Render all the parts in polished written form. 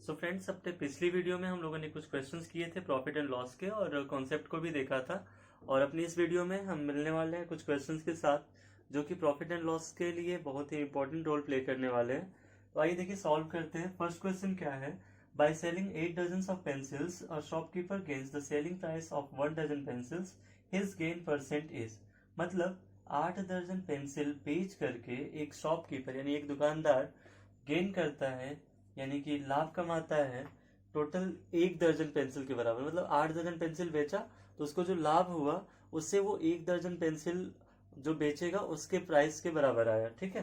So friends, अपने पिछली video में हम लोगों ने कुछ क्वेश्चंस किए थे प्रॉफिट एंड लॉस के और कॉन्सेप्ट को भी देखा था। और अपनी इस वीडियो में हम मिलने वाले हैं कुछ क्वेश्चंस के साथ जो कि प्रॉफिट एंड लॉस के लिए बहुत ही इंपॉर्टेंट रोल प्ले करने वाले हैं। तो आइए देखिए सॉल्व करते हैं। फर्स्ट क्वेश्चन क्या है? By selling 8 dozen of pencils a shopkeeper gains the selling price of 1 dozen pencils, his gain percent is. मतलब 8 दर्जन पेंसिल बेच करके एक शॉपकीपर यानी एक दुकानदार गेन करता है, यानी कि लाभ कमाता है टोटल 1 दर्जन पेंसिल के बराबर। मतलब 8 दर्जन पेंसिल बेचा तो उसको जो लाभ हुआ उससे वो 1 दर्जन पेंसिल जो बेचेगा उसके प्राइस के बराबर आया। ठीक है,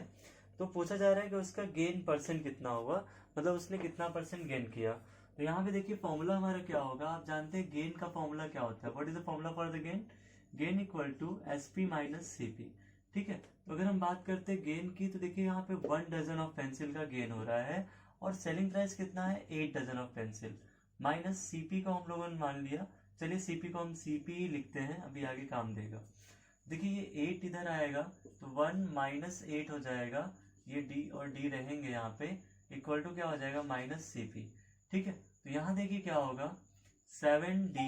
तो पूछा जा रहा है कि उसका गेन परसेंट कितना हुआ, मतलब उसने कितना परसेंट गेन किया। तो यहाँ पे देखिए फॉर्मूला हमारा क्या होगा, आप जानते हैं गेन का फॉर्मूला क्या होता है। What is the formula for the gain? Gain equal to SP minus CP। ठीक है, तो अगर हम बात करते हैं गेन की तो देखिए यहाँ पे 1 डजन ऑफ पेंसिल का गेन हो रहा है और सेलिंग प्राइस कितना है? 8 dozen of pencil minus CP को हम लोगों ने मान लिया। चलिए CP को हम CP ही लिखते हैं, अभी आगे काम देगा। देखिए ये 8 इधर आएगा तो 1 माइनस 8 हो जाएगा, ये D और D रहेंगे यहाँ पे, इक्वल टू क्या हो जाएगा? Minus CP। ठीक है, तो यहाँ देखिए क्या होगा, 7D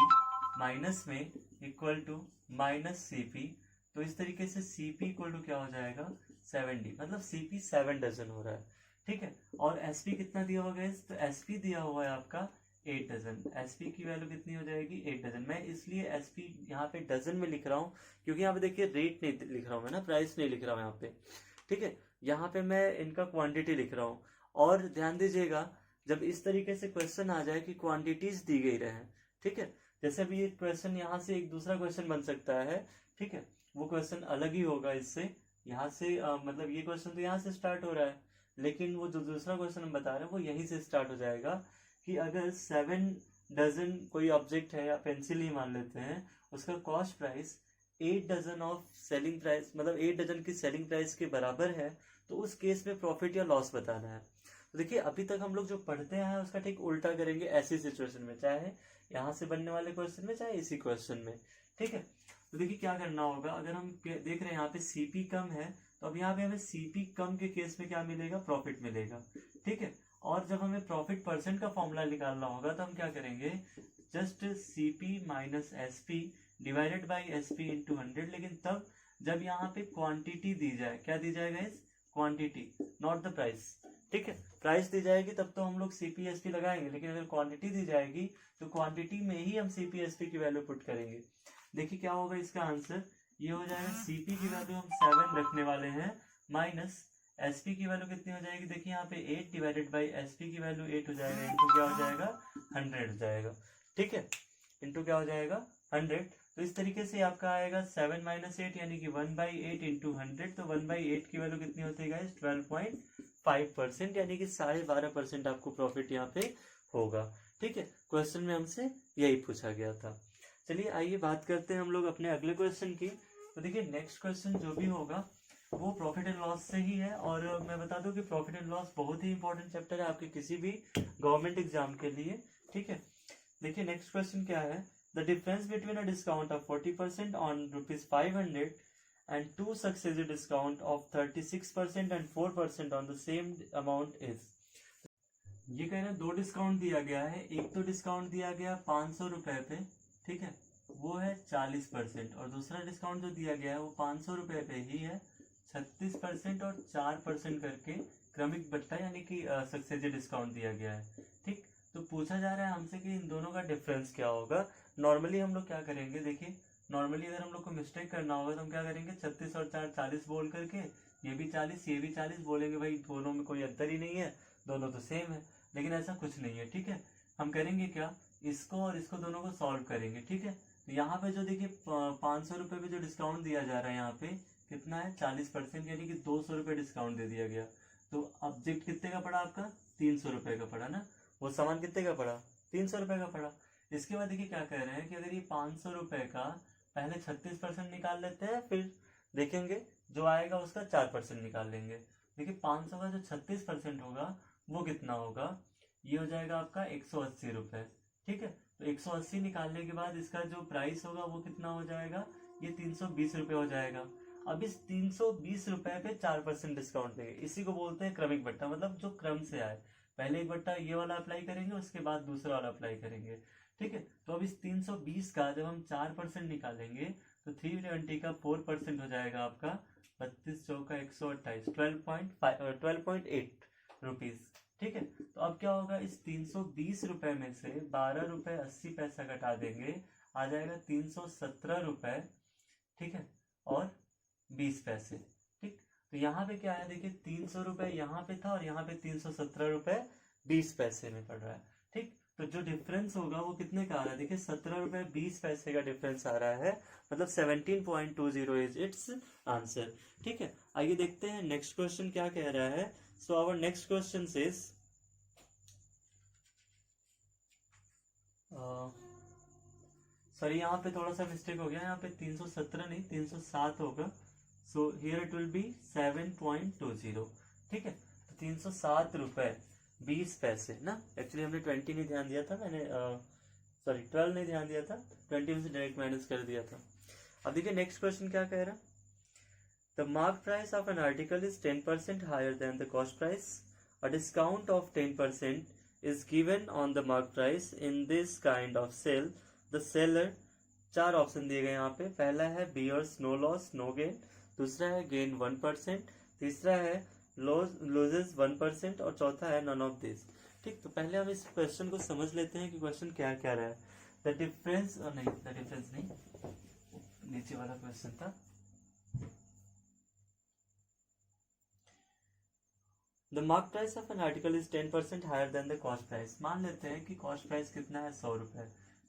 माइनस में इक्वल टू माइनस CP। तो इस तरीके से CP इक्वल टू क्या हो जाएगा? 7D। मतलब CP 7 डजन हो रहा है। ठीक है, और SP कितना दिया हुआ है? तो SP दिया हुआ है आपका 8 डजन। SP की वैल्यू कितनी हो जाएगी? 8 डजन। मैं इसलिए SP यहाँ पे डजन में लिख रहा हूँ क्योंकि यहाँ पे देखिए रेट नहीं लिख रहा हूँ मैं ना, प्राइस नहीं लिख रहा हूँ यहाँ पे। ठीक है, यहाँ पे मैं इनका क्वांटिटी लिख रहा हूँ। और ध्यान दीजिएगा, जब इस तरीके से क्वेश्चन आ जाए कि क्वांटिटीज दी गई रहे, ठीक है, जैसे अभी ये क्वेश्चन यहाँ से एक दूसरा क्वेश्चन बन सकता है। ठीक है, वो क्वेश्चन अलग ही होगा इससे। यहाँ से मतलब ये क्वेश्चन तो यहाँ से स्टार्ट हो रहा है, लेकिन वो जो दूसरा क्वेश्चन हम बता रहे हैं वो यहीं से स्टार्ट हो जाएगा कि अगर 7 डजन कोई ऑब्जेक्ट है या पेंसिल ही मान लेते हैं, उसका cost price 8 dozen of selling price, मतलब 8 डजन की सेलिंग प्राइस के बराबर है, तो उस केस में प्रॉफिट या लॉस बताना है। तो देखिए अभी तक हम लोग जो पढ़ते हैं उसका ठीक उल्टा करेंगे ऐसी सिचुएशन में, चाहे यहाँ से बनने वाले क्वेश्चन में चाहे इसी क्वेश्चन में। ठीक है, तो देखिए क्या करना होगा, अगर हम देख रहे हैं यहाँ पे CP कम है तो अब यहाँ पे हमें CP कम के केस में क्या मिलेगा? प्रॉफिट मिलेगा। ठीक है, और जब हमें प्रॉफिट परसेंट का फॉर्मूला निकालना होगा तो हम क्या करेंगे? Just CP minus SP divided by SP into 100। लेकिन तब जब यहाँ पे क्वांटिटी दी जाए, क्या दी जाएगा? इस क्वांटिटी, नॉट द प्राइस। ठीक है, प्राइस दी जाएगी तब तो हम लोग CP SP लगाएंगे, लेकिन अगर क्वांटिटी दी जाएगी तो क्वांटिटी में ही हम CP SP की वैल्यू पुट करेंगे। देखिए क्या होगा इसका आंसर, ये हो जाएगा CP की वैल्यू हम 7 रखने वाले हैं माइनस SP की वैल्यू कितनी हो जाएगी? देखिए यहाँ पे 8 डिवाइडेड बाई SP की वैल्यू 8 हो जाएगा, इंटू क्या हो जाएगा? 100 हो जाएगा। ठीक है, इंटू क्या हो जाएगा? 100। तो इस तरीके से आपका आएगा 7 माइनस 8 यानी कि 1/8 इंटू 100। तो 1/8 की वैल्यू कितनी होती है? 12.5%, यानी कि 12.5% आपको प्रॉफिट यहाँ पे होगा। ठीक है, क्वेश्चन में हमसे यही पूछा गया था। चलिए आइए बात करते हैं हम लोग अपने अगले क्वेश्चन की। तो देखिए नेक्स्ट क्वेश्चन जो भी होगा वो प्रॉफिट एंड लॉस से ही है, और मैं बता दूं कि प्रॉफिट एंड लॉस बहुत ही इंपॉर्टेंट चैप्टर है आपके किसी भी गवर्नमेंट एग्जाम के लिए। ठीक है, देखिए नेक्स्ट क्वेश्चन क्या है? The difference between a discount of 40% on ₹500 and two successive discount of 36% and 4% on the same amount is। ये कह रहे हैं दो डिस्काउंट दिया गया है। एक तो डिस्काउंट दिया गया 500 रुपए पे, ठीक है, वो है 40%, और दूसरा डिस्काउंट जो दिया गया है वो 500 रुपए पे ही है 36% और 4% करके क्रमिक बट्टा यानी कि सक्सेसिव डिस्काउंट दिया गया है। ठीक, तो पूछा जा रहा है हमसे कि इन दोनों का डिफरेंस क्या होगा। नॉर्मली हम लोग क्या करेंगे, देखिए नॉर्मली अगर हम लोग को मिस्टेक करना होगा तो हम क्या करेंगे? 36 और 4 40 बोल करके ये भी 40 ये भी 40 बोलेंगे, भाई दोनों में कोई अंतर ही नहीं है, दोनों तो सेम है। लेकिन ऐसा कुछ नहीं है। ठीक है, हम करेंगे क्या? इसको और इसको दोनों को सॉल्व करेंगे। ठीक है, तो यहाँ पे जो देखिए 500 रुपए पे जो डिस्काउंट दिया जा रहा है यहाँ पे कितना है? 40%, यानी कि 200 रुपए डिस्काउंट दे दिया गया। तो ऑब्जेक्ट कितने का पड़ा आपका? 300 रुपए का पड़ा ना। वो सामान कितने का पड़ा? 300 रुपए का पड़ा। इसके बाद देखिए क्या कह रहे हैं कि अगर ये 500 रुपए का पहले 36% निकाल लेते हैं, फिर देखेंगे जो आएगा उसका 4% निकाल लेंगे। देखिए 500 का जो 36% होगा वो कितना होगा? ये हो जाएगा आपका 180 रुपए। ठीक है, तो 180 निकालने के बाद इसका जो प्राइस होगा वो कितना हो जाएगा? ये 320 रुपए हो जाएगा। अब इस 320 रुपए पे 4% डिस्काउंट देंगे, इसी को बोलते हैं क्रमिक बट्टा, मतलब जो क्रम से आए। पहले एक बट्टा ये वाला अप्लाई करेंगे, उसके बाद दूसरा वाला अप्लाई करेंगे। ठीक है, तो अब इस 320 का जब हम 4% निकालेंगे तो 320 का 4% हो जाएगा आपका 32 चौका 128, 12.8 रुपीज। ठीक है, तो अब क्या होगा, इस 320 रुपए में से 12 रुपए 80 पैसा घटा देंगे, आ जाएगा 317 रुपए। ठीक है, और 20 पैसे। ठीक, तो यहाँ पे क्या है, देखिए 300 रुपए यहाँ पे था और यहाँ पे 317 रुपए 20 पैसे में पड़ रहा है। ठीक, तो जो डिफरेंस होगा वो कितने का आ रहा है, देखिए 17 रुपए 20 पैसे का डिफरेंस आ रहा है, मतलब 17.20 इज इट्स आंसर। ठीक है, आइए देखते हैं नेक्स्ट क्वेश्चन क्या कह रहा है। So our next question is sorry, यहाँ पे थोड़ा सा मिस्टेक हो गया, यहाँ पे 317 नहीं 307 होगा। So here it will be 7.20। ठीक है, तो 307 रुपए 20 पैसे ना, एक्चुअली हमने 20 नहीं ध्यान दिया था, मैंने सॉरी 12 नहीं ध्यान दिया था, 20 में से डायरेक्ट माइनस कर दिया था। अब देखिए नेक्स्ट क्वेश्चन क्या कह रहा है, the mark price of an article is 10% higher than the cost price, a discount of 10% is given on the mark price in this kind of sale. The seller, चार ऑप्शन दिए गए यहाँ पे, पहला है bears no loss no gain, दूसरा है gain 1%, तीसरा है loses 1% और चौथा है none of this। ठीक, तो पहले हम इस क्वेश्चन को समझ लेते हैं कि क्वेश्चन क्या क्या रहा है। द डिफरेंस नहीं, नीचे वाला क्वेश्चन था। The mark price of an article is 10% higher than the cost price। मान लेते हैं कि कॉस्ट प्राइस कितना है 100 रुपए।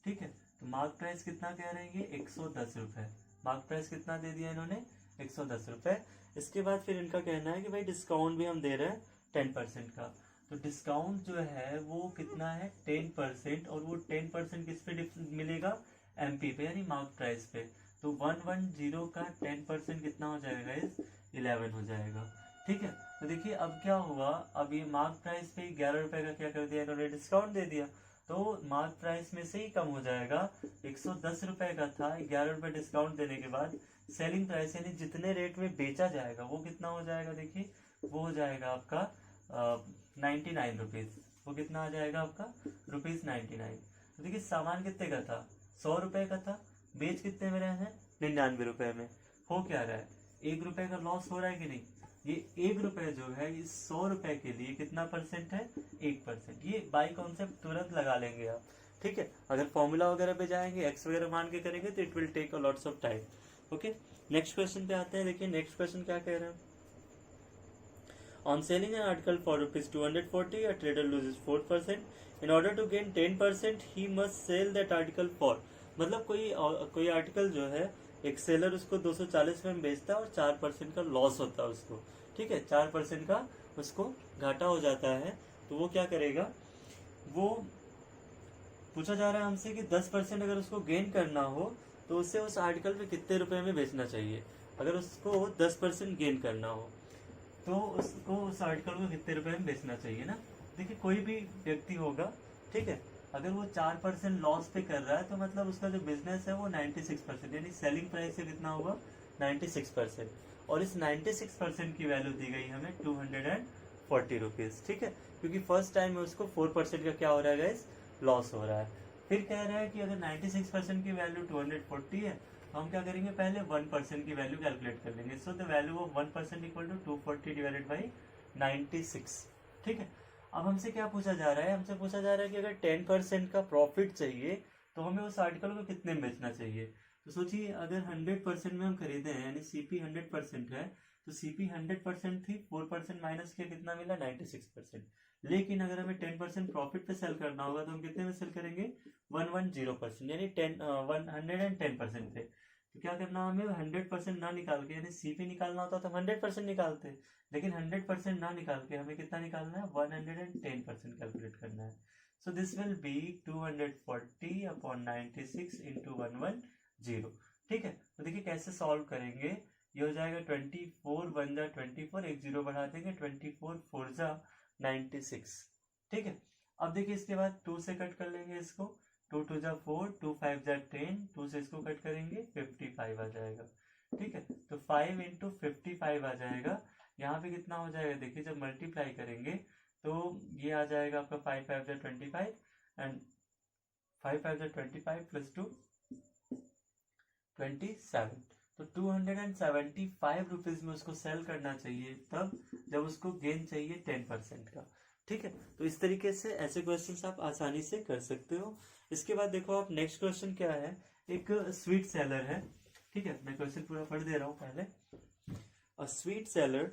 ठीक है, तो मार्क प्राइस कितना कह रहे हैं, 110 रुपए। मार्क प्राइस कितना दे दिया इन्होंने, 110 रुपए। इसके बाद फिर इनका कहना है कि भाई डिस्काउंट भी हम दे रहे हैं 10% का। तो डिस्काउंट जो है वो कितना है 10%, और वो 10% किस पे मिलेगा, एमपी पे, यानी मार्क प्राइस पे। तो 110 का 10% कितना हो जाएगा, 11 हो जाएगा। ठीक है, तो देखिए अब क्या हुआ, अब ये मार्क प्राइस पे 11 रुपए का क्या कर दिया इन्होंने, डिस्काउंट दे दिया, तो मार्क प्राइस में से ही कम हो जाएगा। 110 रुपए का था, 11 रुपए डिस्काउंट देने के बाद सेलिंग प्राइस यानी जितने रेट में बेचा जाएगा वो कितना हो जाएगा, देखिए वो हो जाएगा आपका 99 रुपीज। वो कितना आ जाएगा आपका, ₹99। तो देखिए सामान कितने का था, 100 रुपए का था, बेच कितने में रहे हैं, 99 रुपए में। हो क्या रहा है, 1 रुपए का लॉस हो रहा है कि नहीं। ये 1 रुपए जो है इस 100 रुपए के लिए कितना परसेंट है, 1%। ये बाय कॉन्सेप्ट तुरंत लगा लेंगे आप। ठीक है, अगर फॉर्मूला वगैरह पे जाएंगे, एक्स वगैरह मान के करेंगे तो it will take a lots of time. Okay, next question पे आते हैं। देखिए नेक्स्ट क्वेश्चन क्या कह रहे हैं, on selling an article for ₹240 a trader loses 4%। in order to gain 10% he must sell that article for, मतलब कोई आर्टिकल जो है एक सेलर उसको 240 में बेचता है और 4% का लॉस होता है उसको। ठीक है, 4% का उसको घाटा हो जाता है, तो वो क्या करेगा, वो पूछा जा रहा है हमसे कि 10% अगर उसको गेन करना हो तो उसे उस आर्टिकल पे कितने रुपए में बेचना चाहिए। अगर उसको 10% गेन करना हो तो उसको उस आर्टिकल को कितने रुपए में बेचना चाहिए ना। देखिए कोई भी व्यक्ति होगा, ठीक है, अगर वो 4% लॉस पे कर रहा है तो मतलब उसका जो बिजनेस है वो 96%, यानी सेलिंग प्राइस से कितना होगा, 96%। और इस 96% की वैल्यू दी गई हमें 240 रुपीज। ठीक है, क्योंकि फर्स्ट टाइम में उसको 4% का क्या हो रहा है गाइस, लॉस हो रहा है। फिर कह रहा है कि अगर 96% की वैल्यू 240 है तो हम क्या करेंगे, पहले 1% की वैल्यू कैलकुलेट कर लेंगे। So the value of 1% equal to 240 divided by 96। ठीक है, अब हमसे क्या पूछा जा रहा है, हमसे पूछा जा रहा है कि अगर 10% का प्रॉफिट चाहिए तो हमें उस आर्टिकल को कितने में बेचना चाहिए। तो सोचिए अगर 100% में हम खरीदे हैं, यानी सीपी 100% है, तो सीपी 100% थी, 4% माइनस किया कितना मिला, 96%। लेकिन अगर हमें 10% प्रॉफिट पे सेल करना होगा तो हम कितने में सेल करेंगे, 110%, यानी 110% पे। तो क्या करना, हमें 100% ना निकाल के, यानी सीपी निकालना होता तो हम 100% निकालते, लेकिन 100% ना निकाल के हमें कितना निकालना है, 110% कैलकुलेट करना है। So this will be 240 upon 96 into 110। ठीक है, तो देखिए कैसे सॉल्व करेंगे, ये हो जाएगा 24 1 जा 24, एक जीरो बढ़ा देंगे, 24 4 जा 96। ठीक है, अब देखिए इसके बाद 2 से कट कर लेंगे इसको, 2 2 जा 4, 2 5 जा 10, 2 से इसको कट करेंगे 55 आ जाएगा। ठीक है, तो 5 इंटू 55 आ जाएगा। यहाँ पे कितना हो जाएगा, देखिए जब मल्टीप्लाई करेंगे तो ये आ जाएगा आपका 5 5 25 एंड 5 5 25 प्लस 2 27। तो 275 रुपीज में उसको सेल करना चाहिए तब जब उसको गेन चाहिए 10% का। ठीक है, तो इस तरीके से ऐसे क्वेश्चंस आप आसानी से कर सकते हो। इसके बाद देखो आप नेक्स्ट क्वेश्चन क्या है, एक स्वीट सेलर है। ठीक है, मैं क्वेश्चन पूरा पढ़ दे रहा हूं पहले। A sweet seller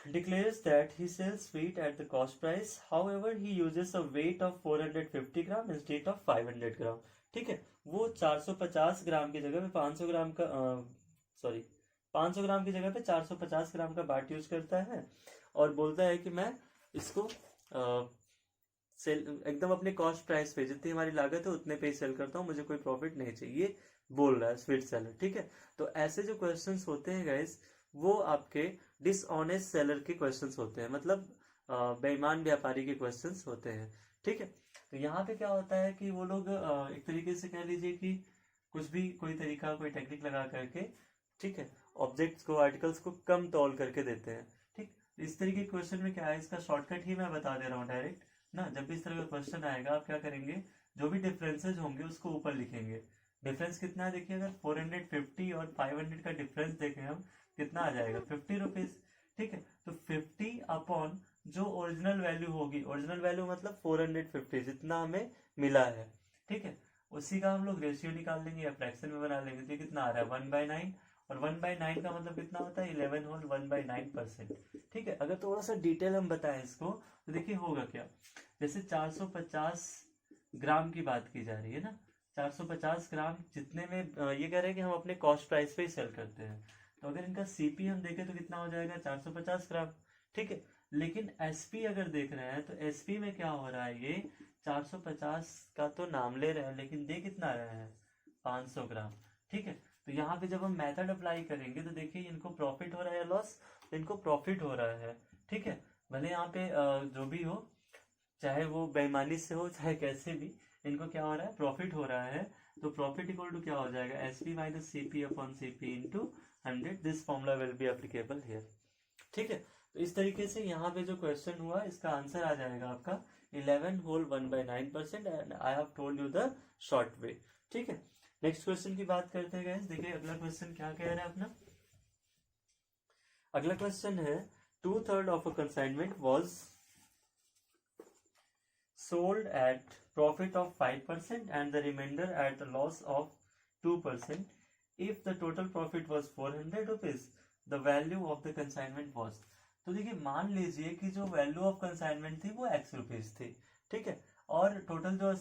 declares that he sells sweet at the cost price, however he uses a weight of 450 gram instead of 500 gram। ठीक है, वो 450 ग्राम की जगह पे 500 ग्राम का 500 ग्राम की जगह पे 450 ग्राम का बाट यूज करता है और बोलता है कि मैं इसको सेल एकदम अपने कॉस्ट प्राइस पे, जितनी हमारी लागत है उतने पे ही सेल करता हूँ, मुझे कोई प्रॉफिट नहीं चाहिए, बोल रहा है स्वीट सेलर। ठीक है, तो ऐसे जो क्वेश्चंस होते हैं गाइस, वो आपके डिसऑनेस्ट सेलर के क्वेश्चंस होते हैं, मतलब बेईमान व्यापारी के क्वेश्चंस होते हैं। ठीक है, तो यहाँ पे क्या होता है कि वो लोग एक तरीके से कह लीजिए कि कुछ भी कोई तरीका कोई टेक्निक लगा करके, ठीक है, ऑब्जेक्ट्स को आर्टिकल्स को कम तौल करके देते हैं। ठीक, इस तरीके के क्वेश्चन में क्या है, इसका शॉर्टकट ही मैं बता दे रहा हूँ डायरेक्ट ना। जब भी इस तरह का क्वेश्चन आएगा आप क्या करेंगे, जो भी डिफरेंसेस होंगे उसको ऊपर लिखेंगे। डिफरेंस कितना है देखिए, अगर 450 और 500 का डिफरेंस देखें हम, कितना आ जाएगा 50 रुपीज। ठीक है, तो 50 अपॉन जो ओरिजिनल वैल्यू होगी, ओरिजिनल वैल्यू मतलब 450 जितना हमें मिला है। ठीक है, उसी का हम लोग रेशियो निकाल लेंगे या फ्रैक्शन में बना लेंगे। तो कितना आ रहा है 1/9, और 1/9 का मतलब कितना होता है 11 होल 1/9%। ठीक है, अगर थोड़ा सा डिटेल हम बताएं इसको तो देखिए होगा क्या, जैसे 450 ग्राम की बात की जा रही है ना, 450 ग्राम जितने में ये कह रहे हैं कि हम अपने कॉस्ट प्राइस पे ही सेल करते हैं। तो अगर इनका सीपी हम देखें तो कितना हो जाएगा 450 ग्राम। ठीक है, लेकिन एसपी अगर देख रहे हैं तो एसपी में क्या हो रहा है, ये 450 का तो नाम ले रहे हैं लेकिन दे कितना रहे हैं 500 ग्राम। ठीक है, तो यहाँ पे जब हम मेथड अप्लाई करेंगे तो देखिए इनको प्रॉफिट हो रहा है या लॉस, इनको प्रॉफिट हो रहा है। ठीक है, भले यहाँ पे जो भी हो, चाहे वो बेईमानी से हो चाहे कैसे भी, इनको क्या हो रहा है प्रॉफिट हो रहा है। तो प्रॉफिट इक्वल टू क्या हो जाएगा, S P minus C P upon C P into 100। This formula will be applicable here. ठीक है, तो इस तरीके से यहाँ पे जो क्वेश्चन हुआ इसका आंसर आ जाएगा आपका 11 whole 1/9% and I have told you the short way. ठीक है, नेक्स्ट क्वेश्चन की बात करते हैं गाइस। देखिए अगला क्वेश्चन क्या कह रहा है अपना, अगला क्वेश्चन है 2/3 of a consignment was sold at profit of 5% and the remainder at a loss of 2%. If the total profit was 400 rupees, the value of the consignment was। तो देखिए मान लीजिए कि जो वैल्यू ऑफ कंसाइनमेंट थी वो x rupees थी। ठीक है, और टोटल जो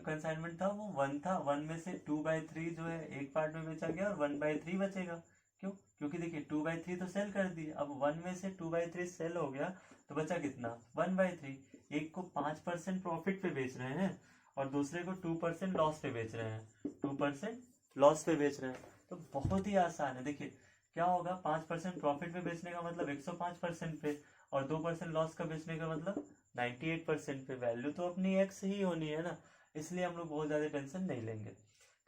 कंसाइनमेंट था वो 1 था। 1 में से 2/3 जो है एक पार्ट में बेचा गया और 1/3 बचेगा। क्यों, क्योंकि देखिए 2/3 तो सेल कर दी, अब 1 में से 2/3 सेल हो गया तो बचा कितना 1/3। एक को 5% प्रॉफिट पे बेच रहे हैं और दूसरे को 2% लॉस पे बेच रहे हैं, 2% लॉस पे बेच रहे हैं। तो बहुत ही आसान है। देखिए क्या होगा, 5% प्रॉफिट पे बेचने का मतलब 105% पे, और 2% लॉस का बेचने का मतलब 98% पे। वैल्यू तो अपनी एक्स ही होनी है ना, इसलिए हम लोग बहुत ज्यादा टेंशन नहीं लेंगे।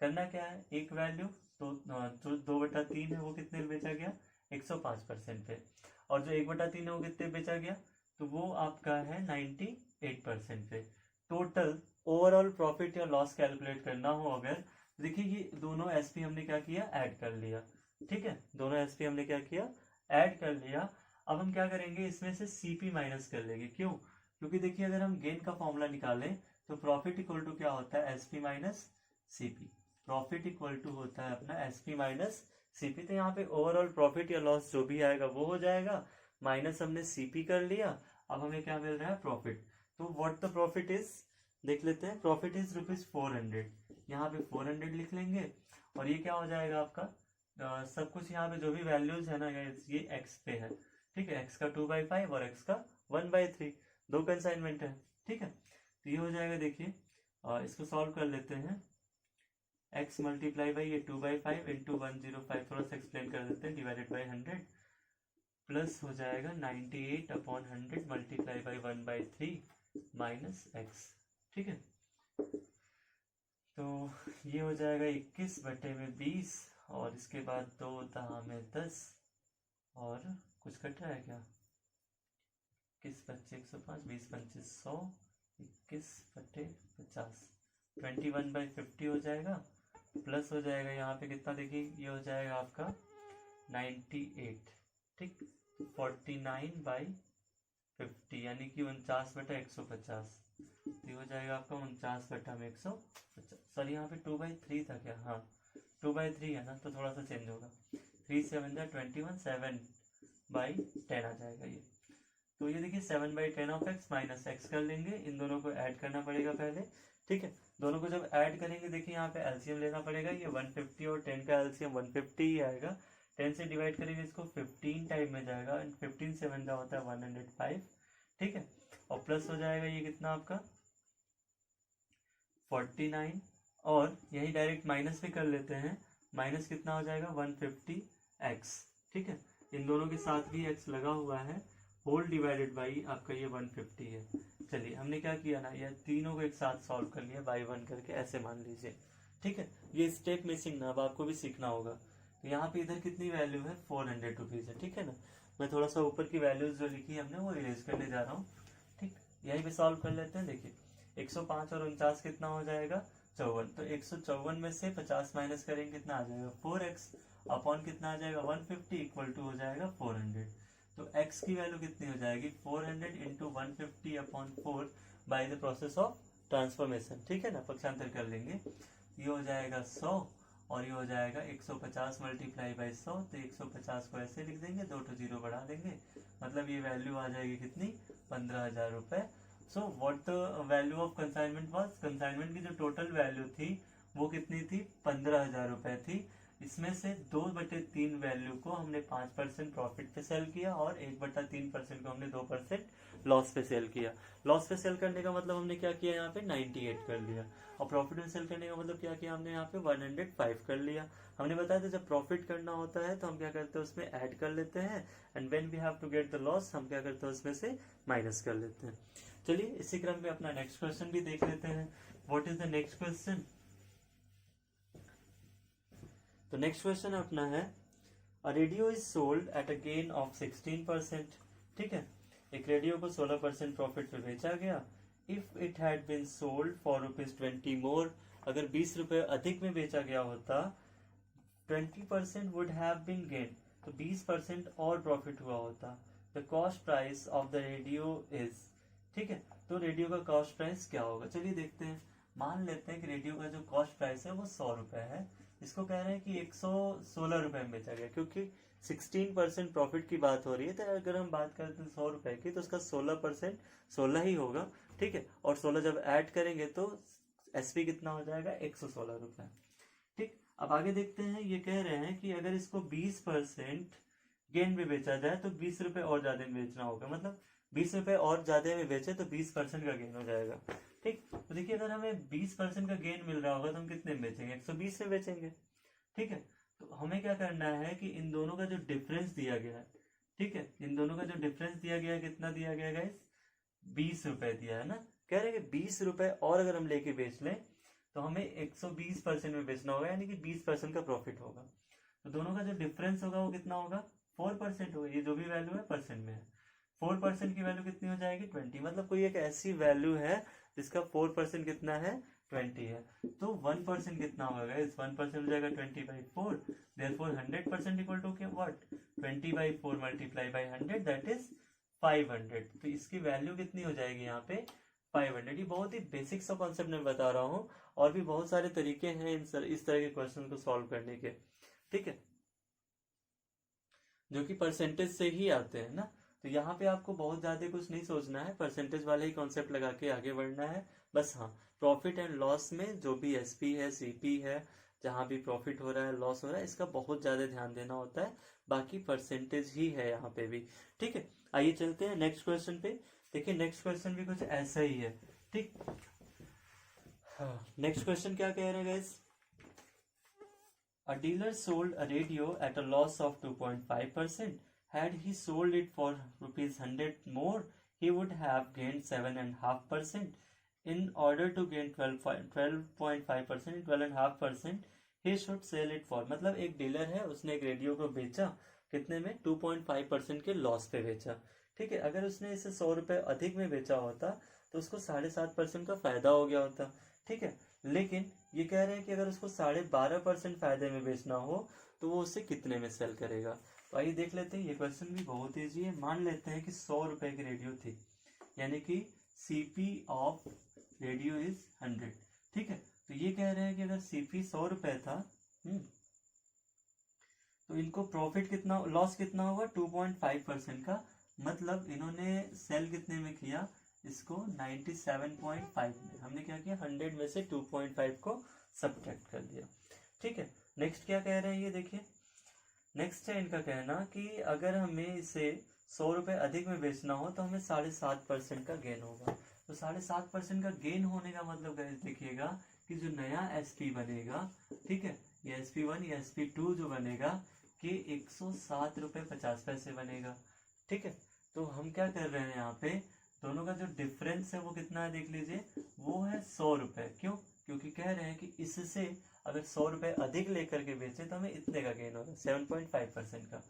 करना क्या है, एक वैल्यू तो जो 2/3 है वो कितने बेचा गया 105% पे, और जो 1/3 है वो कितने बेचा गया, तो वो आपका है 98% पे। टोटल ओवरऑल प्रॉफिट या लॉस कैलकुलेट करना हो अगर, देखिए ये दोनों एसपी हमने क्या किया ऐड कर लिया। ठीक है, दोनों एसपी हमने क्या किया ऐड कर लिया। अब हम क्या करेंगे, इसमें से सीपी माइनस कर लेंगे। क्यों, क्योंकि देखिए अगर हम गेन का फॉर्मूला निकालें तो प्रॉफिट इक्वल टू क्या होता है SP minus CP. Profit equal to होता है अपना एसपी माइनस सीपी। तो यहाँ पे ओवरऑल प्रॉफिट या लॉस जो भी आएगा वो हो जाएगा, माइनस हमने सीपी कर लिया। अब हमें क्या मिल रहा है प्रॉफिट। तो व्हाट द प्रॉफिट इज, देख लेते हैं। प्रॉफिट इज ₹400, यहाँ पे 400 लिख लेंगे और ये क्या हो जाएगा आपका सब कुछ यहाँ पे जो भी वैल्यूज है ना ये एक्स पे है। ठीक है, एक्स का 2/5 और एक्स का 1/3, दो कंसाइनमेंट है। ठीक है, तो ये हो जाएगा। देखिए इसको सॉल्व कर लेते हैं। x मल्टीप्लाई बाई ये 2/5 इंटू 105, थोड़ा सा एक्सप्लेन कर देते हैं, डिवाइडेड बाई 100 प्लस हो जाएगा 98 upon 100 multiply by 1/3 minus x. ठीक है, तो ये हो जाएगा 21/20 और इसके बाद 2 दहा में 10 और कुछ कट रहा है क्या, 21 25 105, 20 25 100, 21/50, 21/50 हो जाएगा, प्लस हो जाएगा यहाँ पे कितना, देखिए ये हो जाएगा आपका 98, ठीक, 49/50 यानी कि 49/150, ये हो जाएगा आपका 49/150। सॉरी यहाँ पे 2/3 था क्या, हाँ 2/3 है ना, तो थोड़ा सा चेंज होगा, 3 7 21, 7/10 आ जाएगा ये। तो ये देखिए 7/10 ऑफ एक्स माइनस एक्स कर लेंगे, इन दोनों को ऐड करना पड़ेगा पहले, ठीक है। दोनों को जब ऐड करेंगे देखिए यहाँ पे एलसीएम लेना पड़ेगा, ये 150 और 10 का एलसीएम 150 ही आएगा, 10 से डिवाइड करेंगे इसको 15 टाइम में जाएगा, 15 से 1 होता है 105, ठीक है। और प्लस हो जाएगा ये कितना आपका 49, और यही डायरेक्ट माइनस भी कर लेते हैं, माइनस कितना हो जाएगा 150x, ठीक है। इन दोनों के साथ भी x लगा हुआ है, होल डिवाइडेड बाई आपका ये 150 है। चलिए हमने क्या किया ना, ये तीनों को एक साथ सॉल्व कर लिया बाई 1 करके, ऐसे मान लीजिए, ठीक है। ये स्टेप मिसिंग ना, अब आपको भी सीखना होगा। तो यहाँ पे इधर कितनी वैल्यू है 400 रुपीज़ है, ठीक है ना। मैं थोड़ा सा ऊपर की वैल्यूज जो लिखी है हमने वो इरेज करने जा रहा हूँ, ठीक। यहीं पे सॉल्व कर लेते हैं, देखिए 105 और 49 कितना हो जाएगा 54, तो 154 में से 50 माइनस करेंगे कितना आ जाएगा 4x अपॉन कितना आ जाएगा 150 इक्वल टू हो जाएगा 400। तो x की वैल्यू कितनी हो जाएगी 400 into 150 upon 4 by the process of transformation, ठीक है ना, पक्षांतर कर लेंगे, ये हो जाएगा 100 और ये हो जाएगा 150 मल्टीप्लाई बाई 100, तो 150 को ऐसे लिख देंगे, 2 तो 0 बढ़ा देंगे, मतलब ये वैल्यू आ जाएगी कितनी 15,000 रुपए। So what the value of consignment was, consignment की जो टोटल वैल्यू थी वो कितनी थी 15,000 रुपए थी। इसमें से 2/3 वैल्यू को हमने 5% प्रॉफिट पे सेल किया और 1/3% को हमने 2% लॉस पे सेल किया। लॉस पे सेल करने का मतलब हमने क्या किया यहाँ पे 98 कर लिया, और प्रॉफिट में सेल करने का मतलब क्या किया हमने यहाँ पे 105 कर लिया। हमने बताया था जब प्रॉफिट करना होता है तो हम क्या करते हैं उसमें ऐड कर लेते हैं, and when we have to get the loss हम क्या करते हैं उसमें से माइनस कर लेते हैं। चलिए इसी क्रम में अपना नेक्स्ट क्वेश्चन भी देख लेते हैं। What is the next question? तो नेक्स्ट क्वेश्चन अपना है a radio is sold at a gain of 16%, ठीक है। एक रेडियो को 16% प्रॉफिट पे बेचा गया। If it had been sold for ₹20 more, अगर 20 रुपए अधिक में बेचा गया होता 20% वुड हैव बीन गेन, तो 20% और प्रॉफिट हुआ होता। The cost price of the radio is, ठीक है। तो रेडियो का कॉस्ट प्राइस क्या होगा, चलिए देखते हैं। मान लेते हैं कि रेडियो का जो कॉस्ट प्राइस है वो 100 रुपए है, इसको कह रहे हैं कि 116 रुपए में बेचा गया, क्योंकि 16% प्रॉफिट की बात हो रही है, तो अगर हम बात करते हैं 100 रुपए की तो उसका 16% 16 ही होगा, ठीक है। और 16 जब ऐड करेंगे तो एसपी कितना हो जाएगा 116 रुपए, ठीक। अब आगे देखते हैं, ये कह रहे हैं कि अगर इसको 20% गेन में बेचा जाए तो 20 रुपए और ज्यादा में बेचना होगा, मतलब 20 रुपए और ज्यादा में बेचे तो 20% का गेन हो जाएगा, ठीक। तो देखिए अगर हमें 20% का गेन मिल रहा होगा तो हम कितने में बेचेंगे 120 में बेचेंगे, ठीक है। तो हमें क्या करना है कि इन दोनों का जो डिफरेंस दिया गया है, ठीक है, इन दोनों का जो डिफरेंस दिया गया है कितना दिया गया है गाइस 20 रुपए दिया है ना। कह रहे हैं कि 20 रुपए और अगर हम लेके बेच लें तो हमें 120% में बेचना होगा, यानी कि 20% का प्रॉफिट होगा। तो दोनों का जो डिफरेंस होगा वो कितना होगा 4% होगा, ये जो भी वैल्यू है परसेंट में है। 4% की वैल्यू कितनी हो जाएगी 20, मतलब कोई एक ऐसी वैल्यू है जिसका 4% कितना है 20 है। तो 1% कितना होगा इस 1% हो जाएगा 20/4, therefore 100% equal to what 20/4 multiply by 100 that is 500। तो इसकी वैल्यू कितनी हो जाएगी यहाँ पे 500। ये बहुत ही बेसिक सा कॉन्सेप्ट मैं बता रहा हूँ, और भी बहुत सारे तरीके हैं इस तरह के क्वेश्चन को सॉल्व करने के, ठीक है, जो कि परसेंटेज से ही आते हैं ना। तो यहाँ पे आपको बहुत ज्यादा कुछ नहीं सोचना है, परसेंटेज वाले ही कॉन्सेप्ट लगा के आगे बढ़ना है बस। हाँ, प्रॉफिट एंड लॉस में जो भी एसपी है सीपी है, जहां भी प्रॉफिट हो रहा है लॉस हो रहा है, इसका बहुत ज्यादा ध्यान देना होता है, बाकी परसेंटेज ही है यहाँ पे भी, ठीक है। आइए चलते हैं नेक्स्ट क्वेश्चन पे। देखिए नेक्स्ट क्वेश्चन भी कुछ ऐसा ही है, ठीक। नेक्स्ट क्वेश्चन क्या कह रहे हैं guys? A dealer sold a radio at a loss of 2.5%. Had he sold it for ₹100 more, he would have gained 7.5%. In order to gain 12.5%, 12.5%, he should sell it for, मतलब एक dealer है उसने एक radio को बेचा कितने में 2.5% के लॉस पे बेचा, ठीक है, अगर उसने इसे 100 रुपए अधिक में बेचा होता तो उसको 7.5% का फायदा हो गया होता। ठीक है, लेकिन ये कह रहे हैं कि अगर उसको 12.5% फायदे में बेचना हो तो वो उसे कितने में सेल करेगा। तो आइए देख लेते हैं, ये क्वेश्चन भी बहुत ईजी है। मान लेते हैं कि 100 रुपए की रेडियो थी, यानी कि सीपी ऑफ रेडियो इज 100। ठीक है, तो ये कह रहे हैं कि अगर सीपी 100 रुपए था, तो इनको प्रॉफिट कितना, लॉस कितना होगा 2.5% का। मतलब इन्होंने सेल कितने में किया, इसको 97.5 में। हमने क्या किया, 100 में से 2.5 को सब्ट्रैक्ट कर दिया। ठीक है, नेक्स्ट क्या कह रहे हैं ये देखिए। नेक्स्ट है इनका कहना कि अगर हमें इसे 100 रुपए अधिक में बेचना हो तो हमें 7.5% का गेन होगा। तो 7.5% का गेन होने का मतलब गाइस देखिएगा कि जो नया एसपी बनेगा, ठीक है, ये SP1 या SP2 जो बनेगा कि 107 रुपए 50 पैसे बनेगा। ठीक है, तो हम क्या कर रहे हैं यहाँ पे, दोनों का जो डिफरेंस है वो कितना है देख लीजिए, वो है 100 रुपए। क्यों, क्योंकि कह रहे हैं कि इससे अगर 100 रुपए अधिक लेकर के बेचे तो हमें इतने का गेन होगा, 7.5% का।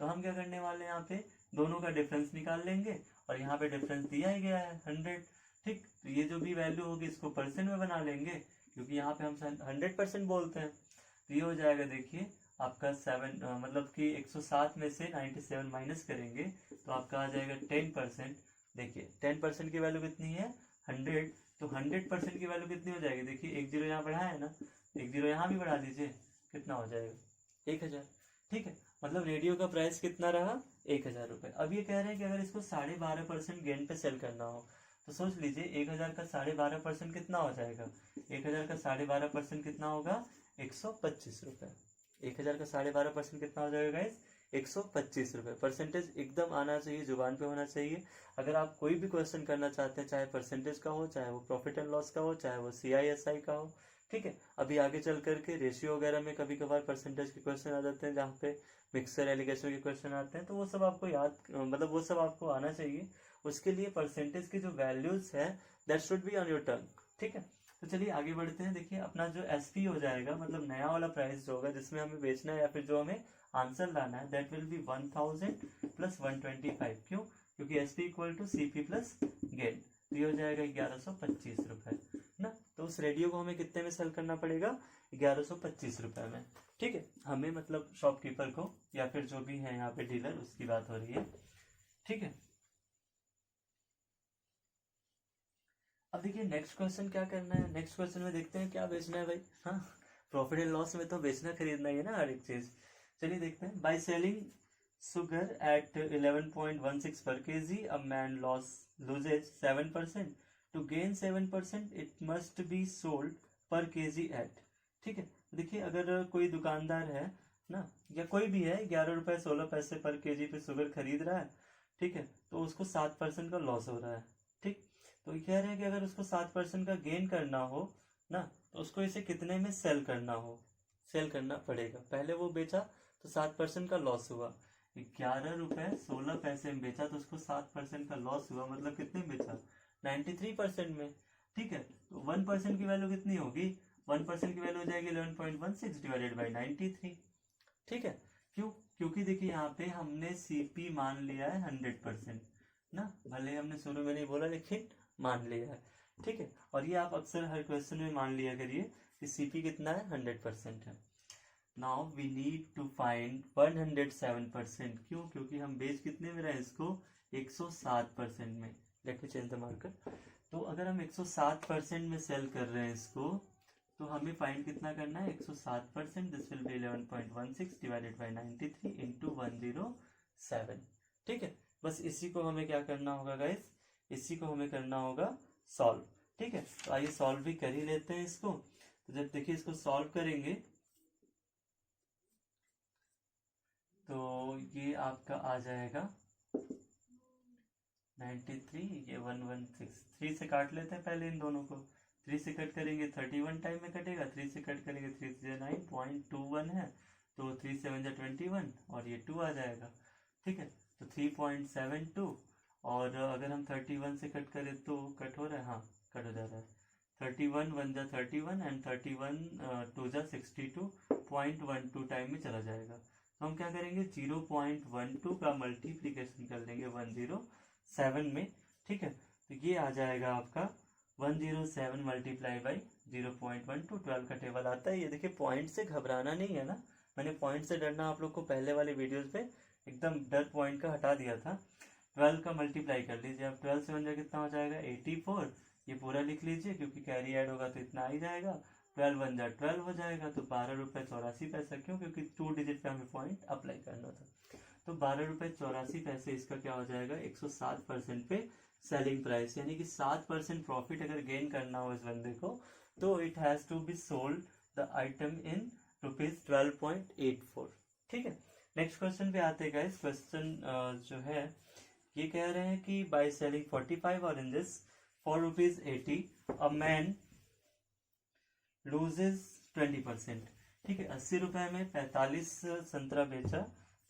तो हम क्या करने वाले हैं, यहाँ पे दोनों का डिफरेंस निकाल लेंगे और यहाँ पे डिफरेंस दिया ही गया है 100। ठीक, तो ये जो भी वैल्यू होगी इसको परसेंट में बना लेंगे, क्योंकि यहाँ पे हम 100% बोलते हैं। तो ये हो जाएगा देखिए आपका 7 मतलब कि 107 में से 97 माइनस करेंगे तो आपका आ जाएगा 10%। देखिए 10% की वैल्यू कितनी है, 100। तो 100% की वैल्यू कितनी हो जाएगी, देखिए एक जीरो यहाँ बढ़ा है ना, एक जीरो यहाँ भी बढ़ा दीजिए, कितना हो जाएगा 1000। ठीक है, मतलब रेडियो का प्राइस कितना रहा, 1000 रुपए। अब ये कह रहे हैं कि अगर इसको 12.5% गेन पे सेल करना हो तो सोच लीजिए 1000 का 12.5% कितना हो जाएगा, 1000 का 12.5% कितना होगा, 125 रुपए। 1000 का 12.5% कितना हो जाएगा गाइस, 125 रुपए। परसेंटेज एकदम आना चाहिए, जुबान पे होना चाहिए। अगर आप कोई भी क्वेश्चन करना चाहते हैं, चाहे परसेंटेज का हो, चाहे वो प्रॉफिट एंड लॉस का हो, चाहे वो CISI का हो, ठीक है, अभी आगे चल करके रेशियो वगैरह में कभी कभार परसेंटेज के क्वेश्चन आ जाते हैं, जहाँ पे मिक्सर एलिगेशन के क्वेश्चन आते हैं, तो वो सब आपको याद, मतलब वो सब आपको आना चाहिए। उसके लिए परसेंटेज की जो वैल्यूज है that should be on your tongue. ठीक है, तो चलिए आगे बढ़ते हैं। देखिए अपना जो SP हो जाएगा, मतलब नया वाला प्राइस जो होगा जिसमें हमें बेचना है या फिर जो हमें आंसर लाना है, दैट विल बी 1000 प्लस 125। क्यों, क्योंकि SP equal to CP plus gain. तो ये हो जाएगा 1125 रुपए ना। तो उस रेडियो को हमें कितने में सेल करना पड़ेगा, 1125 रुपए में। ठीक है, हमें मतलब शॉपकीपर को या फिर जो भी है यहाँ पे डीलर, उसकी बात हो रही है। ठीक है, अब देखिए नेक्स्ट क्वेश्चन क्या करना है। नेक्स्ट क्वेश्चन में देखते हैं क्या बेचना है भाई। हाँ, प्रॉफिट एंड लॉस में तो बेचना खरीदना ही है ना हर एक चीज। चलिए देखते हैं। By selling sugar at 11.16 per kg a man loses 7%, to gain 7% it must be sold per kg at। ठीक है, देखिए अगर कोई दुकानदार है ना, या कोई भी है, 11 रुपए 16 पैसे पर केजी पे शुगर खरीद रहा है, ठीक है, तो उसको 7% का लॉस हो रहा है। ठीक, तो ये कह रहे हैं कि अगर उसको 7% का गेन करना हो ना, तो उसको इसे कितने में सेल करना हो, सेल करना पड़ेगा। पहले वो बेचा तो 7% का लॉस हुआ, 11 रुपए 16 पैसे में बेचा तो उसको 7% का लॉस हुआ, मतलब कितने में बेचा, 93% में। ठीक है, तो 1% की वैल्यू कितनी होगी, 1% की वैल्यू हो जाएगी 11.16 डिवाइडेड बाई 93। ठीक है, क्यों, क्योंकि देखिए यहाँ पे हमने CP मान लिया है 100% ना, भले ही हमने शुरू में नहीं बोला लेकिन मान लिया है। ठीक है, और ये आप अक्सर हर क्वेश्चन में मान लिया करिए कि CP कितना है, 100% है। Now we need to find 107%। क्यों, क्योंकि हम बेच कितने में रहे हैं इसको, 107% में। Let me change the marker. तो अगर हम 107% में सेल कर रहे हैं इसको, तो हमें फाइंड कितना करना है, 107%। This will be 11.16 divided by 93 into 107। ठीक है, बस इसी को हमें क्या करना होगा गाइस, इसी को हमें करना होगा सॉल्व। ठीक है, तो आइए सॉल्व भी कर ही लेते हैं इसको। तो जब देखिए इसको सॉल्व करेंगे तो ये आपका आ जाएगा 93, ये 116। 3 से काट लेते हैं पहले इन दोनों को। 3 से कट करेंगे 31 टाइम में कटेगा, 3 से कट करेंगे 3 से 9.21 है, तो 3 7 जा 21 और ये 2 आ जाएगा। ठीक है, तो 3.72। और अगर हम 31 से कट करें तो कट हो रहा है, हाँ कट हो जा रहा है। 31 1 जा 31 एंड 31 2 जा 62.12 टाइम में चला जाएगा। तो हम क्या करेंगे 0.12 का मल्टीप्लीकेशन कर लेंगे 107 में। ठीक है, तो ये आ जाएगा आपका 107 मल्टीप्लाई बाई 0.12, 12 का टेबल आता है। ये देखिए, पॉइंट से घबराना नहीं है ना, मैंने पॉइंट से डरना आप लोग को पहले वाले वीडियोस पे एकदम डर पॉइंट का हटा दिया था। 12 का मल्टीप्लाई कर लीजिए, अब 12 से 1 कितना हो जाएगा 84, ये पूरा लिख लीजिए क्योंकि कैरी ऐड होगा तो इतना आ ही जाएगा। 12 1 जा 12 हो जाएगा, तो 12 रुपये 84 पैसा। क्यों? क्योंकि 2 डिजिट पे हमें पॉइंट अप्लाई करना था। तो 12 रुपये 84 पैसे इसका क्या हो जाएगा 107% पे सेलिंग प्राइस, यानी कि 7% प्रॉफिट अगर गेन करना हो इस बंदे को तो it has to be sold the item in ₹12.84। ठीक है, नेक्स्ट क्वेश्चन पे आते हैं गाइस। क्वेश्चन जो है ये कह रहे हैं कि by selling 45 oranges for ₹80 a man loses 20%। ठीक है, 80 रुपए में 45 संतरा बेचा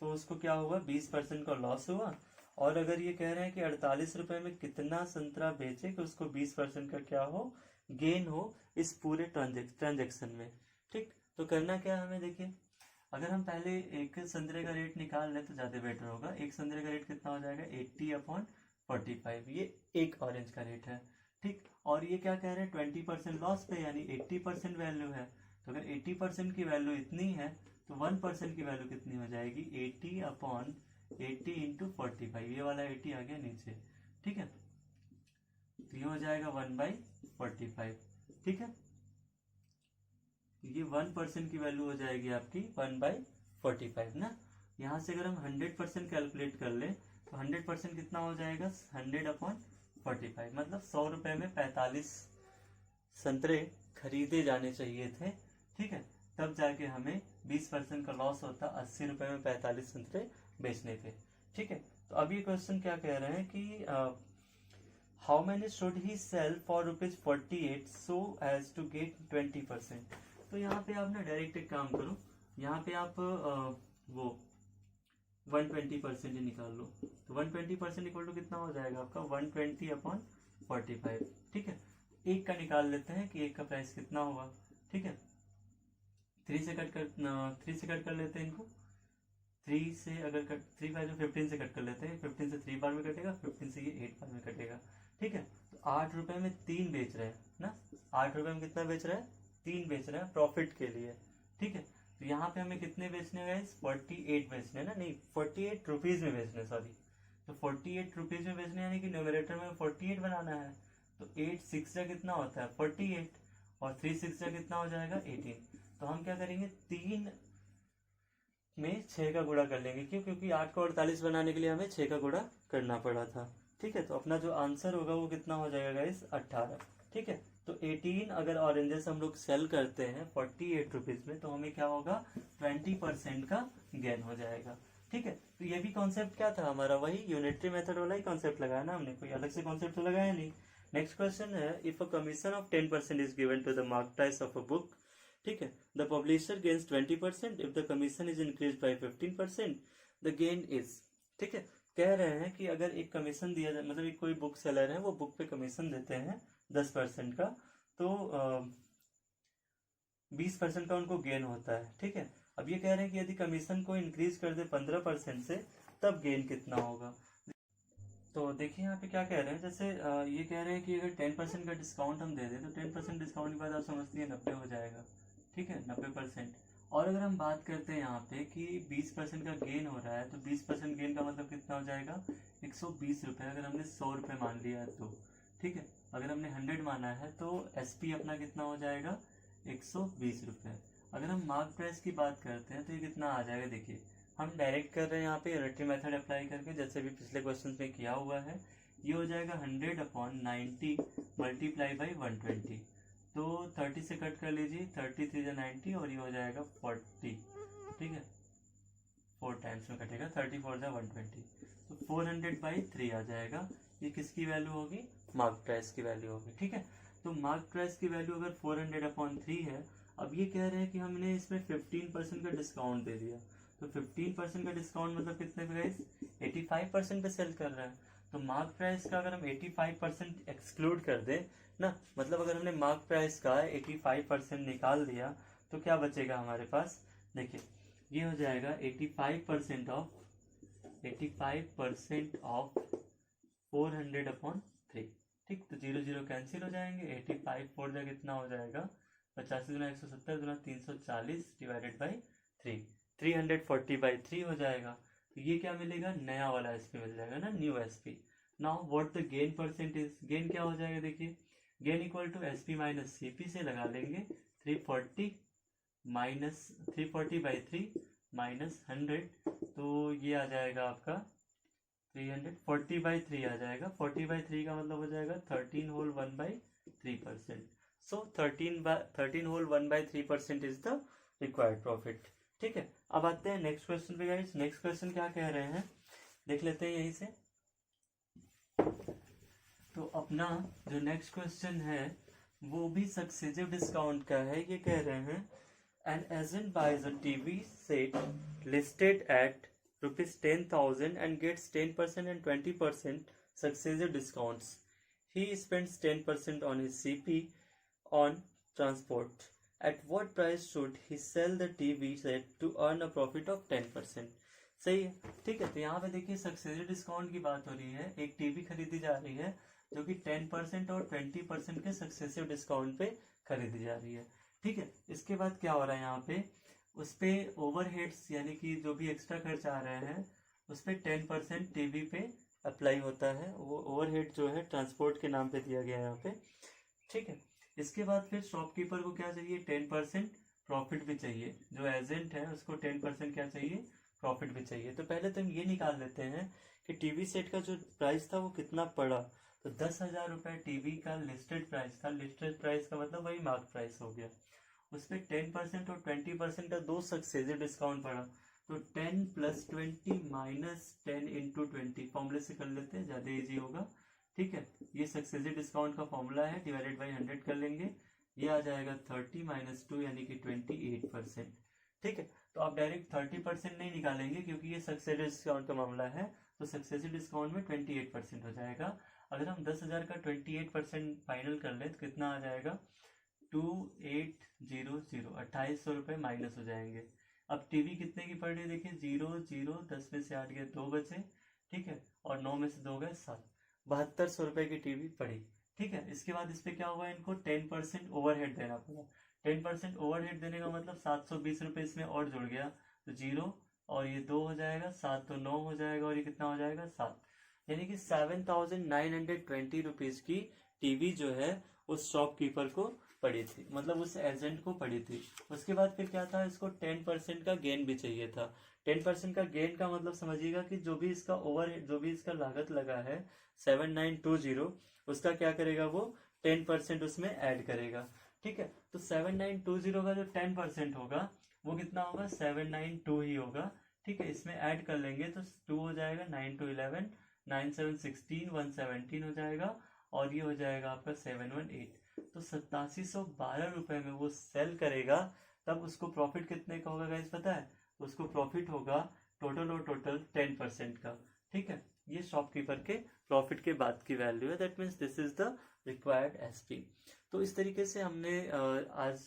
तो उसको क्या हुआ 20% का लॉस हुआ। और अगर ये कह रहे हैं कि 48 रुपए में कितना संतरा बेचे कि उसको 20% का क्या हो गेन हो इस पूरे ट्रांजेक्शन में। ठीक, तो करना क्या हमें, देखिए अगर हम पहले एक संतरे का रेट निकाल लें तो ज्यादा बेटर होगा। एक संतरे का रेट कितना हो जाएगा 80/45, ये एक ऑरेंज का रेट है। ठीक, और ये क्या कह रहे हैं 20% लॉस पे, यानी 80% वैल्यू है। तो अगर 80% की वैल्यू इतनी है तो 1% की वैल्यू कितनी हो जाएगी 80/80 इंटू 45, ये वाला 80 आ गया नीचे। ठीक है, तो ये हो जाएगा 1/45। ठीक है, ये 1% की वैल्यू हो जाएगी आपकी 1/45 ना। यहाँ से अगर हम 100% कैलकुलेट कर ले तो 100% कितना हो जाएगा 100/45, मतलब 100 रुपए में 45 संतरे खरीदे जाने चाहिए थे। ठीक है, तब जाके हमें 20% का लॉस होता 80 रुपए में 45 संतरे बेचने थे। ठीक है, तो अब ये क्वेश्चन क्या कह रहे हैं कि how many should he sell for ₹48 so as to get 20%। तो यहाँ पे आप ना डायरेक्ट एक काम करो, यहाँ पे आप वो 120% ही निकाल लो। तो 120% इक्वल टू कितना हो जाएगा आपका 120/45। ठीक है, एक का निकाल लेते हैं कि एक का प्राइस कितना होगा। ठीक है, 3 से कट कर लेते हैं इनको। 3 से अगर 3 बार 15 से कट कर लेते हैं, 15 से 3 बार में कटेगा, 15 से ये 8 बार में कटेगा। ठीक है, तो 8 रुपए में 3 बेच रहे हैं ना, 8 रुपए में कितना बेच रहे हैं 3 बेच रहे हैं प्रॉफिट के लिए। ठीक है, तो यहाँ पे हमें कितने बेचने हैं 48 बेचने ना, नहीं 48 रुपीज में बेचने, सॉरी। तो 48 रुपीज में बेचने यानी कि न्यूमरेटर में 48 बनाना है। तो 8 6 जा कितना होता है 48 और 3 6 जा कितना हो जाएगा 18। तो हम क्या करेंगे 3 में 6 का गुणा कर लेंगे। क्यों? क्योंकि 8 को 48 बनाने के लिए हमें 6 का गुणा करना पड़ा था। ठीक है, तो अपना जो आंसर होगा वो कितना हो जाएगा गाइस 18। ठीक है, तो 18 अगर ऑरेंजेस हम लोग सेल करते हैं 48 रुपीज में तो हमें क्या होगा 20% का गेन हो जाएगा। ठीक है, तो ये भी कॉन्सेप्ट क्या था हमारा, वही यूनिटरी मेथड वाला ही कॉन्सेप्ट लगाया ना हमने, कोई अलग से कॉन्सेप्ट तो लगाया नहीं। नेक्स्ट क्वेश्चन है if a commission of 10% is given to the mark price of a book. ठीक है, the publisher gains 20%, if the commission is increase by 15% the gain is. ठीक है, कह रहे हैं कि अगर एक कमीशन दिया जाए, मतलब एक कोई बुक सेलर है वो बुक पे कमीशन देते हैं 10% का, तो 20% का उनको गेन होता है। ठीक है, अब ये कह रहे हैं कि यदि कमीशन को इंक्रीज कर दे 15% से तब गेन कितना होगा। तो देखिए यहाँ पे क्या कह रहे हैं, जैसे ये कह रहे हैं कि अगर 10% का डिस्काउंट हम दे दें तो 10% डिस्काउंट के बाद आप समझती है 90 हो जाएगा। ठीक है, 90%। और अगर हम बात करते हैं यहाँ पे कि 20% का गेन हो रहा है तो 20% गेन का मतलब कितना हो जाएगा 120 रुपए, अगर हमने 100 रुपए मान लिया है तो। ठीक है, अगर हमने 100 माना है तो एसपी अपना कितना हो जाएगा 120 रुपए। अगर हम मार्क प्राइस की बात करते हैं तो ये कितना आ जाएगा, देखिए हम डायरेक्ट कर रहे हैं यहाँ पे यूनिटरी मेथड अप्लाई करके, जैसे भी पिछले क्वेश्चन में किया हुआ है। ये हो जाएगा 100/90 मल्टीप्लाई बाई 120। तो 30 से कट कर लीजिए, 30 3 90 और ये हो जाएगा 40। ठीक है, 4 टाइम्स में कटेगा, 30 4 120, तो 400/3 आ जाएगा। ये किसकी वैल्यू होगी मार्क प्राइस की वैल्यू होगी। ठीक है, तो मार्क प्राइस की वैल्यू अगर 400/3 है, अब ये कह रहे हैं कि हमने इसमें 15% का डिस्काउंट दे दिया, तो 15% का डिस्काउंट मतलब कितने पे गाइस 85% पे सेल कर रहा है। तो मार्क प्राइस का अगर हम 85% एक्सक्लूड कर दें ना, मतलब अगर हमने मार्क प्राइस का 85% निकाल दिया तो क्या बचेगा हमारे पास, देखिए ये हो जाएगा 85% ऑफ 400/3। ठीक, तो 0 0 कैंसिल हो जाएंगे। 85 4 जा कितना हो जाएगा, 85 गुना 170 गुना 340 डिवाइडेड बाई 3, 340/3 हो जाएगा। तो ये क्या मिलेगा, नया वाला एसपी मिल जाएगा ना, new SP. Now what the gain percentage, gain क्या हो जाएगा, देखिए gain equal to SP minus CP से लगा लेंगे 340/3 माइनस 100, तो ये आ जाएगा आपका 340/3 आ जाएगा। 40/3 का मतलब हो जाएगा 13 whole 1/3%। So 13 whole 1/3% is the required profit. ठीक है, अब आते हैं नेक्स्ट क्वेश्चन पे गाइस। नेक्स्ट क्वेश्चन क्या कह रहे हैं, देख लेते हैं यहीं से। तो अपना जो नेक्स्ट क्वेश्चन है वो भी सक्सेसिव डिस्काउंट का है। ये कह रहे हैं an agent buys a TV set listed at ₹10,000 and gets 10% and 20% successive discounts. He spends 10% on his CP on transport. At what price should he sell the TV set to earn a profit of 10%? सही है, ठीक है। तो यहाँ पे देखिए successive discount की बात हो रही है। एक टीवी खरीदी जा रही है जो कि 10% और 20% के सक्सेसिव डिस्काउंट पे खरीदी जा रही है। ठीक है, इसके बाद क्या हो रहा है यहाँ पे, उस पे ओवरहेड्स यानी कि जो भी एक्स्ट्रा खर्च आ रहे हैं उस पे 10% टीवी पे अप्लाई होता है। वो ओवरहेड जो है ट्रांसपोर्ट के नाम पे दिया गया है यहाँ पे। ठीक है, इसके बाद फिर शॉपकीपर को क्या चाहिए, 10% प्रॉफिट भी चाहिए। जो एजेंट है उसको 10% क्या चाहिए, प्रॉफिट भी चाहिए। तो पहले तो हम ये निकाल लेते हैं कि टीवी सेट का जो प्राइस था वो कितना पड़ा। तो 10,000 रुपये टीवी का लिस्टेड प्राइस था। लिस्टेड प्राइस का मतलब वही मार्क प्राइस हो गया। उस पर 10% और 20% का दो सक्सेसिव डिस्काउंट पड़ा। तो 10 + 20 माइनस 10 × 20 फॉर्मूले से कर लेते हैं, ज़्यादा इजी होगा। ठीक है, ये सक्सेसिव डिस्काउंट का फॉर्मूला है, डिवाइडेड बाई 100 कर लेंगे। ये आ जाएगा 30 - 2 यानी कि 28%। ठीक है, तो आप डायरेक्ट 30% नहीं निकालेंगे क्योंकि ये सक्सेसिव डिस्काउंट का मामला है। तो सक्सेसिव डिस्काउंट में 28% हो जाएगा। अगर हम 10,000 का 28% फाइनल कर ले तो कितना आ जाएगा, 2800, 2800 रुपये माइनस हो जाएंगे। अब टीवी कितने की पड़ रही है, देखिए 0 0, 10 में से 8 गए 2 बचे। ठीक है, और 9 में से 2 गए 7, 7200 रुपये की टीवी पड़ी। ठीक है, इसके बाद इस पे क्या हुआ, इनको 10% ओवरहेड देना पड़ा। 10% ओवरहेड देने का मतलब 720 रुपये इसमें और जुड़ गया। तो 0 और ये 2 हो जाएगा, 7 तो 9 हो जाएगा, और ये कितना हो जाएगा 7, यानी कि 7,920 रुपीज की टीवी जो है उस शॉपकीपर को पड़ी थी, मतलब उस एजेंट को पड़ी थी। उसके बाद फिर क्या था, इसको 10% का गेन भी चाहिए था। 10% का गेन का मतलब समझिएगा कि जो भी इसका ओवरहेड, जो भी इसका लागत लगा है 7920, उसका क्या करेगा वो 10% उसमें ऐड करेगा। ठीक है, तो 7920 का जो 10% होगा वो कितना होगा, 792 ही होगा। ठीक है, इसमें ऐड कर लेंगे तो 2 हो जाएगा, 9 2 11, 9 7 16, 117 हो जाएगा, और ये हो जाएगा आपका 718। तो 8712 रुपए में वो सेल करेगा। तब उसको प्रॉफिट कितने का होगा गाइस पता है, उसको प्रॉफिट होगा टोटल और टोटल 10% का। ठीक है, ये शॉपकीपर के प्रॉफिट के बाद की वैल्यू है। That means this is the required SP. तो इस तरीके से हमने आज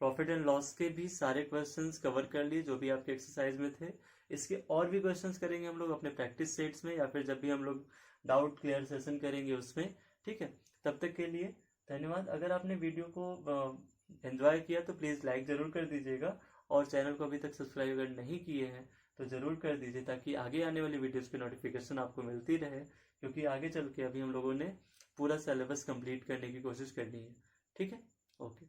प्रॉफिट एंड लॉस के भी सारे क्वेश्चंस कवर कर लिए जो भी आपके एक्सरसाइज में थे। इसके और भी क्वेश्चंस करेंगे हम लोग अपने प्रैक्टिस सेट्स में, या फिर जब भी हम लोग डाउट क्लियर सेशन करेंगे उसमें। ठीक है, तब तक के लिए धन्यवाद। अगर आपने वीडियो को एंजॉय किया तो प्लीज़ लाइक ज़रूर कर दीजिएगा, और चैनल को अभी तक सब्सक्राइब अगर नहीं किए हैं तो ज़रूर कर दीजिए, ताकि आगे आने वाली वीडियोस की नोटिफिकेशन आपको मिलती रहे। क्योंकि आगे चल के अभी हम लोगों ने पूरा सिलेबस कंप्लीट करने की कोशिश करनी है। ठीक है, ओके।